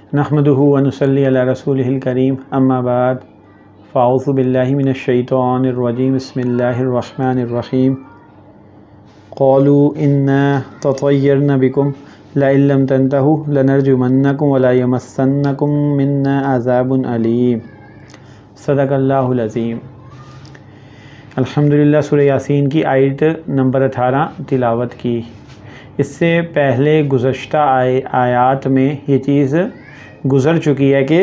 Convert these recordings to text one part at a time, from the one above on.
नहमदुहु व नुसल्ली अला रसूलिहिल करीम अम्मा बाद फ़ाऊज़ु बिल्लाहि मिनश शैतानिर रजीम बिस्मिल्लाहिर रहमानिर रहीम क़ालू इन्ना ततय्यरना बिकुम लइन लम तंतहु लनरजुमन्नकुम व ला यमस्सन्नकुम मिन्ना अज़ाबुन अलीम। सदक़ल्लाहुल अज़ीम। अल्हम्दुलिल्लाह। सूरह यासीन की आयत नंबर 18 तिलावत की। इससे पहले गुज़श्ता आयात में ये चीज़ गुज़र चुकी है कि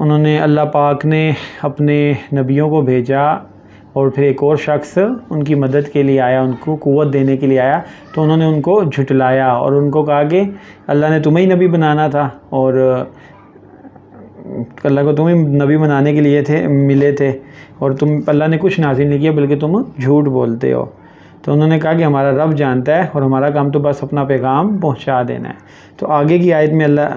उन्होंने अल्लाह पाक ने अपने नबियों को भेजा और फिर एक और शख्स उनकी मदद के लिए आया, उनको क़ुव्वत देने के लिए आया, तो उन्होंने उनको झुटलाया और उनको कहा कि अल्लाह ने तुम्हें ही नबी बनाना था और अल्लाह को तुम्हें नबी बनाने के लिए मिले थे और अल्लाह ने कुछ नाज़िल नहीं किया बल्कि तुम झूठ बोलते हो। तो उन्होंने कहा कि हमारा रब जानता है और हमारा काम तो बस अपना पैगाम पहुंचा देना है। तो आगे की आयत में अल्लाह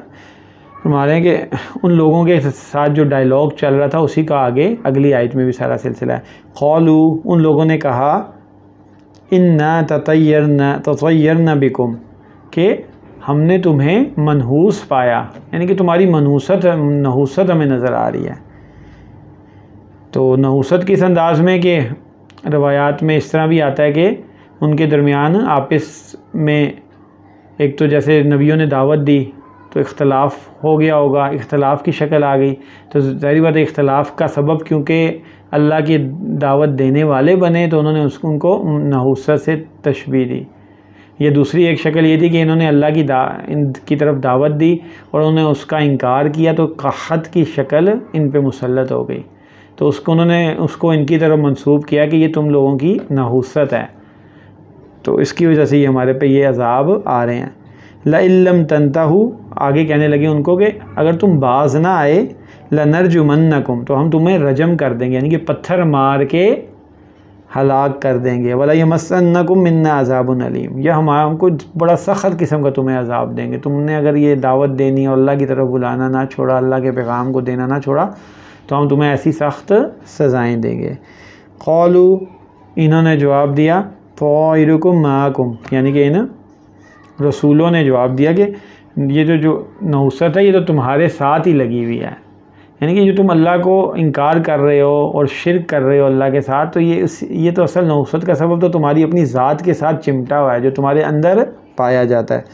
फरमा रहे हैं कि उन लोगों के साथ जो डायलॉग चल रहा था उसी का आगे अगली आयत में भी सारा सिलसिला है। क़ालू, उन लोगों ने कहा, इन्ना ततय्यरना बिकुम, कि हमने तुम्हें मनहूस पाया, यानी कि तुम्हारी नहूसत हमें नज़र आ रही है। तो नहूसत किस अंदाज में कि रवायात में इस तरह भी आता है कि उनके दरमियान आपस में एक तो जैसे नबियों ने दावत दी तो इख्तलाफ हो गया होगा, इख्तलाफ की शक्ल आ गई। तो ज़ाहिर बात है इख्तलाफ का सबब क्योंकि अल्लाह की दावत देने वाले बने तो उन्होंने उनको नहूसत से तशबीह दी। ये दूसरी एक शक्ल ये थी कि इन्होंने अल्लाह की तरफ दावत दी और उन्होंने उसका इनकार किया तो कहत की शक्ल इन पे मुसल्लत हो गई। तो उन्होंने उसको इनकी तरफ मंसूब किया कि ये तुम लोगों की नहूसत है, तो इसकी वजह से ये हमारे पे ये अज़ाब आ रहे हैं। लइल्लम तंतहु, आगे कहने लगे उनको कि अगर तुम बाज ना आए, लनरजुमन्नकुम, तो हम तुम्हें रजम कर देंगे, यानी कि पत्थर मार के हलाक कर देंगे। वला यमस्सन्नकुम मिन्ना अज़ाबुन अलीम, यह हमको बड़ा सख्त किस्म का तुम्हें अज़ाब देंगे। तुमने अगर ये दावत देनी और अल्लाह की तरफ बुलाना ना छोड़ा, अल्लाह के पैगाम को देना ना छोड़ा, तो हम तुम्हें ऐसी सख्त सज़ाएँ देंगे। क़ालू, इन्होंने जवाब दिया, तौइरुकुम माकुम, यानी कि इन रसूलों ने जवाब दिया कि ये जो नहूसत है ये तो तुम्हारे साथ ही लगी हुई है, यानी कि जो तुम अल्लाह को इनकार कर रहे हो और शिरक कर रहे हो अल्लाह के साथ, तो ये तो असल नहूसत का सबब तो तुम्हारी अपनी ज़ात के साथ चिमटा हुआ है जो तुम्हारे अंदर पाया जाता है।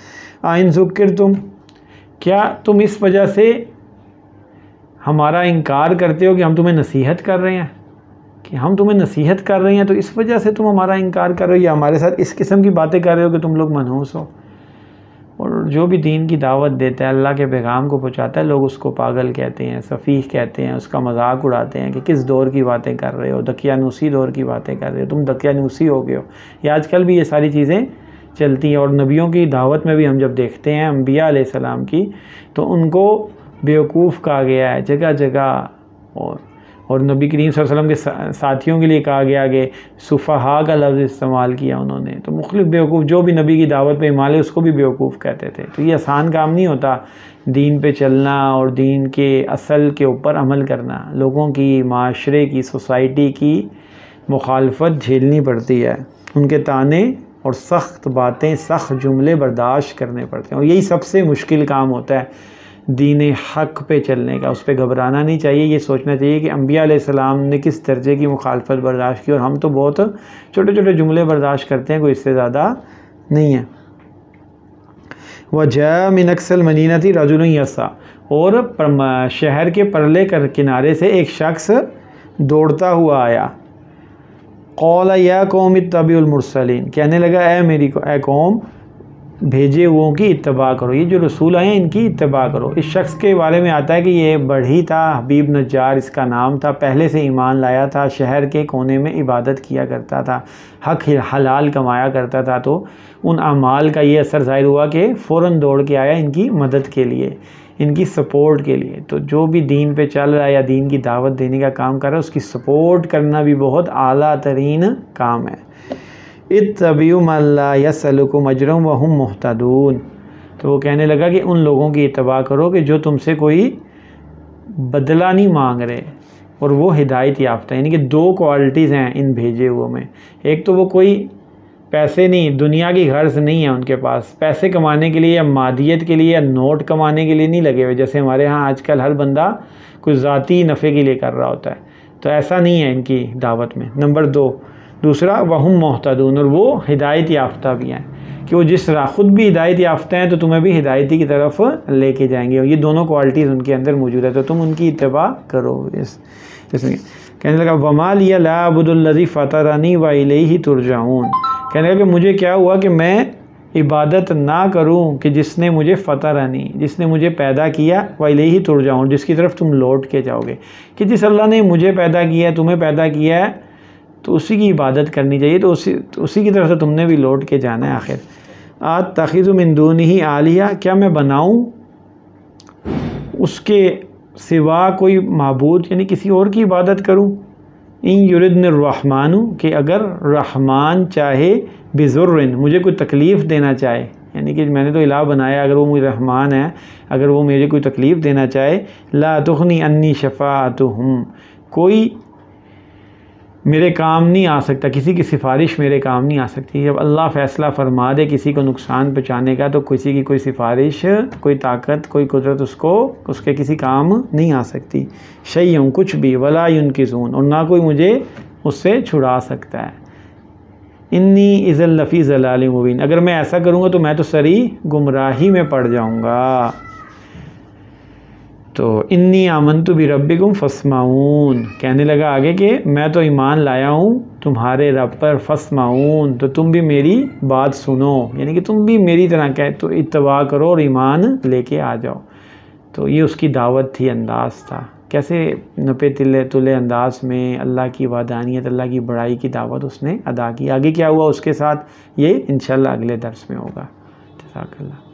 आइन ज़ुक्र तुम, क्या तुम इस वजह से हमारा इनकार करते हो कि हम तुम्हें नसीहत कर रहे हैं, कि हम तुम्हें नसीहत कर रहे हैं तो इस वजह से तुम हमारा इनकार कर रहे हो या हमारे साथ इस किस्म की बातें कर रहे हो कि तुम लोग मनहूस हो। और जो भी दीन की दावत देता है, अल्लाह के पैगाम को पहुँचाता है, लोग उसको पागल कहते हैं, सफ़ीह कहते हैं, उसका मजाक उड़ाते हैं कि किस दौर की बातें कर रहे हो, दकियानूसी दौर की बातें कर रहे हो, तुम दकियानूसी हो गए हो। ये आजकल भी ये सारी चीज़ें चलती हैं। और नबियों की दावत में भी हम जब देखते हैं अम्बिया अलैहिस्सलाम की, तो उनको बेवकूफ़ कहा गया है जगह जगह, और नबी करीम सल्लल्लाहु अलैहि वसल्लम के साथियों के लिए कहा गया कि सुफ़हा का लफ्ज़ इस्तेमाल किया उन्होंने। तो मुख्तलिफ़ बेवकूफ़ जो भी नबी की दावत पे ईमान ले उसको भी बेवकूफ़ कहते थे। तो ये आसान काम नहीं होता दीन पे चलना और दीन के असल के ऊपर अमल करना। लोगों की, माशरे की, सोसाइटी की मुखालफत झेलनी पड़ती है, उनके ताने और सख्त बातें, सख्त जुमले बर्दाश्त करने पड़ते हैं, और यही सबसे मुश्किल काम होता है दीन हक़ पे चलने का। उस पर घबराना नहीं चाहिए, ये सोचना चाहिए कि अम्बिया अलैहिस्सलाम ने किस दर्जे की मुखालफत बर्दाश्त की और हम तो बहुत छोटे छोटे जुमले बर्दाश्त करते हैं, कोई इससे ज़्यादा नहीं है। वजह मिन अक्सल मदीनती रजुल यसा, और शहर के परले किनारे से एक शख्स दौड़ता हुआ आया। क़ौला या कौम इत्तबिउल मुरसलीन, कहने लगा ए कौम भेजे हुओं की इत्तबा करो, ये जो रसूल आए हैं इनकी इत्तबा करो। इस शख्स के बारे में आता है कि ये बढ़ी था, हबीब नज्जार इसका नाम था, पहले से ईमान लाया था, शहर के कोने में इबादत किया करता था, हक हलाल कमाया करता था। तो उन अमाल का ये असर ज़ाहिर हुआ कि फ़ौरन दौड़ के आया इनकी मदद के लिए, इनकी सपोर्ट के लिए। तो जो भी दीन पे चल रहा है या दीन की दावत देने का काम कर रहा है उसकी सपोर्ट करना भी बहुत आला तरीन काम है। इत्तबिउ मन ला यसअलुकुम अजरन व हुम मुहतदून, तो वो कहने लगा कि उन लोगों की इत्तबा करो कि जो तुमसे कोई बदला नहीं मांग रहे और वो हिदायत याफ्ता। यानी कि दो क्वालिटीज़ हैं इन भेजे हुए में, एक तो वो कोई पैसे नहीं, दुनिया की गर्ज नहीं है उनके पास, पैसे कमाने के लिए या मादियत के लिए या नोट कमाने के लिए नहीं लगे हुए, जैसे हमारे यहाँ आजकल हर बंदा कुछ ज़ाती नफ़े के लिए कर रहा होता है। तो ऐसा नहीं है इनकी दावत में। नंबर 2, दूसरा वहुम मोहतदून, और वो हिदायत याफ्ता भी हैं कि वो जिस राह खुद भी हिदायत याफ्ता हैं तो तुम्हें भी हिदायती की तरफ लेके जाएंगे, और ये दोनों क्वालिटीज़ उनके अंदर मौजूद है, तो तुम उनकी इत्तिबा करो। इसलिए कहने लगा वमा लिया ला अबुदुल्लज़ी फ़तरनी व इलैहि तुरजाऊन, कहने लगा कि मुझे क्या हुआ कि मैं इबादत ना करूं कि जिसने मुझे फ़तरनी, जिसने मुझे पैदा किया, व इलैहि तुरजाऊन, जिसकी तरफ तुम लौट के जाओगे, कि जिस अल्लाह ने मुझे पैदा किया है, तुम्हें पैदा किया है, तो उसी की इबादत करनी चाहिए, तो उसी की तरफ से तुमने भी लौट के जाना है। आखिर अत्तखिज़ु मिन दूनिही आलिया, क्या मैं बनाऊं उसके सिवा कोई माबूद, यानी किसी और की इबादत करूं। इन युरिदनिर रहमानु, कि अगर रहमान चाहे बिज़ुर्रिन, मुझे कोई तकलीफ़ देना चाहे, यानी कि मैंने तो इलाह बनाया, अगर वो मुझे रहमान है, अगर वो मुझे कोई तकलीफ़ देना चाहे, ला तुग़नी अन्नी शफ़ाअतुहुम, कोई मेरे काम नहीं आ सकता, किसी की सिफारिश मेरे काम नहीं आ सकती। जब अल्लाह फ़ैसला फ़रमा दे किसी को नुकसान पहुँचाने का, तो किसी की कोई सिफारिश, कोई ताकत, कोई कुदरत उसके किसी काम नहीं आ सकती। शैय्युन, कुछ भी, वला युनकिज़ून, और ना कोई मुझे उससे छुड़ा सकता है। इन्नी इज़ल लफ़ी ज़लालिम मुबीन, अगर मैं ऐसा करूँगा तो मैं तो सरी गुमराही में पड़ जाऊँगा। तो इन्नी आमन्तु बिरब्बिकुम फस्माऊन, कहने लगा आगे कि मैं तो ईमान लाया हूँ तुम्हारे रब पर, फस्माऊन, तो तुम भी मेरी बात सुनो, यानी कि तुम भी मेरी तरह कह तो इत्तबा करो और ईमान लेके आ जाओ। तो ये उसकी दावत थी, अंदाज़ था, कैसे नपे तिले तुले अंदाज में अल्लाह की वादानियत, अल्लाह की बड़ाई की दावत उसने अदा की। आगे क्या हुआ उसके साथ, ये इंशाअल्लाह अगले दर्स में होगा। जज़ाकल्लाह।